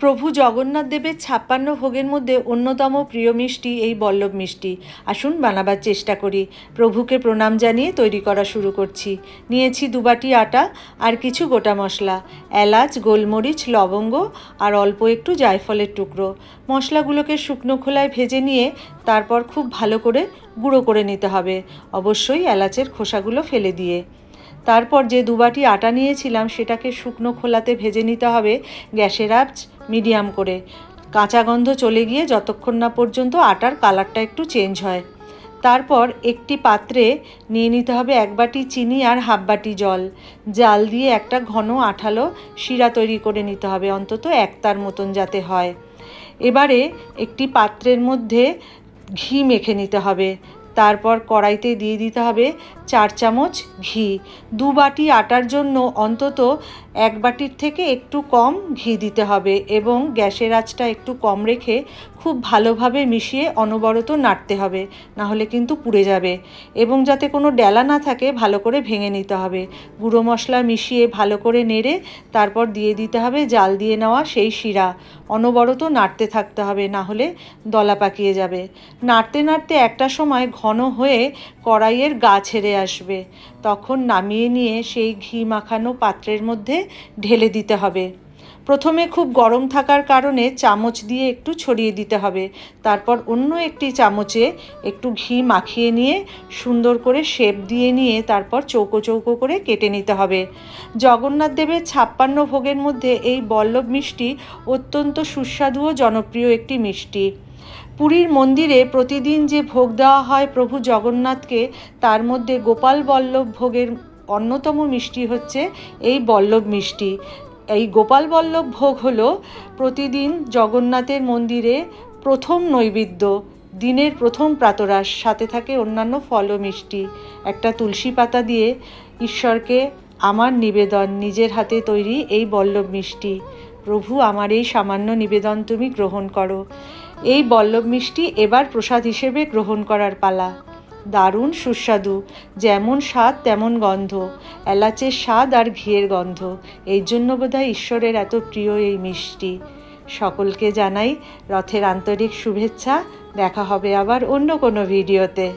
প্রভু জগন্নাথ দেবের ৫৬ ভোগের মধ্যে অন্যতম প্রিয় মিষ্টি এই বল্লভ মিষ্টি। আসুন বানাবার চেষ্টা করি। প্রভুকে প্রণাম জানিয়ে তৈরি করা শুরু করছি। নিয়েছি ২ বাটি আটা আর কিছু গোটা মশলা, এলাচ, গোলমরিচ, লবঙ্গ আর অল্প একটু জায়ফলের টুকরো। মশলাগুলোকে শুকনো খোলায় ভেজে নিয়ে তারপর খুব ভালো করে গুঁড়ো করে নিতে হবে, অবশ্যই এলাচের খোসাগুলো ফেলে দিয়ে। তারপর যে ২ বাটি আটা নিয়েছিলাম সেটাকে শুকনো খোলাতে ভেজে নিতে হবে গ্যাসের আঁচ মিডিয়াম করে, কাঁচা গন্ধ চলে গিয়ে যতক্ষণ না পর্যন্ত আটার কালারটা একটু চেঞ্জ হয়। তারপর একটি পাত্রে নিয়ে নিতে হবে ১ বাটি চিনি আর হাফ বাটি জল। জাল দিয়ে একটা ঘন আঠালো শিরা তৈরি করে নিতে হবে, অন্তত ১ তার মতন যাতে হয়। এবারে একটি পাত্রের মধ্যে ঘি মেখে নিতে হবে। তারপর কড়াইতে দিয়ে দিতে হবে ৪ চামচ ঘি। ২ বাটি আটার জন্য অন্তত ১ বাটির থেকে একটু কম ঘি দিতে হবে এবং গ্যাসের আঁচটা একটু কম রেখে খুব ভালোভাবে মিশিয়ে অনবরত নাড়তে হবে, নাহলে কিন্তু পুড়ে যাবে। এবং যাতে কোনো ডেলা না থাকে ভালো করে ভেঙে নিতে হবে। গুঁড়ো মশলা মিশিয়ে ভালো করে নেড়ে তারপর দিয়ে দিতে হবে জাল দিয়ে নেওয়া সেই শিরা। অনবরত নাড়তে থাকতে হবে, না হলে দলা পাকিয়ে যাবে। নাড়তে নাড়তে একটা সময় ঘন হয়ে কড়াইয়ের গা ছেড়ে আসবে, তখন নামিয়ে নিয়ে সেই ঘি মাখানো পাত্রের মধ্যে ঢেলে দিতে হবে। প্রথমে খুব গরম থাকার কারণে চামচ দিয়ে একটু ছড়িয়ে দিতে হবে। তারপর অন্য একটি চামচে একটু ঘি মাখিয়ে নিয়ে সুন্দর করে শেপ দিয়ে নিয়ে তারপর চৌকো চৌকো করে কেটে নিতে হবে। জগন্নাথ দেবের ৫৬ ভোগের মধ্যে এই বল্লভ মিষ্টি অত্যন্ত সুস্বাদু ও জনপ্রিয় একটি মিষ্টি। পুরীর মন্দিরে প্রতিদিন যে ভোগ দেওয়া হয় প্রভু জগন্নাথকে, তার মধ্যে গোপাল বল্লভ ভোগের অন্যতম মিষ্টি হচ্ছে এই বল্লভ মিষ্টি। এই গোপাল বল্লভ ভোগ হলো প্রতিদিন জগন্নাথের মন্দিরে প্রথম নৈবেদ্য, দিনের প্রথম প্রাতরাশ। সাথে থাকে অন্যান্য ফল ও মিষ্টি। একটা তুলসী পাতা দিয়ে ঈশ্বরকে আমার নিবেদন, নিজের হাতে তৈরি এই বল্লভ মিষ্টি। প্রভু, আমার এই সামান্য নিবেদন তুমি গ্রহণ করো। এই বল্লভ মিষ্টি এবার প্রসাদ হিসেবে গ্রহণ করার পালা। দারুণ সুস্বাদু, যেমন স্বাদ তেমন গন্ধ, এলাচের স্বাদ আর ঘিয়ের গন্ধ। এই জন্য বোধহয় ঈশ্বরের এত প্রিয় এই মিষ্টি। সকলকে জানাই রথের আন্তরিক শুভেচ্ছা। দেখা হবে আবার অন্য কোনো ভিডিওতে।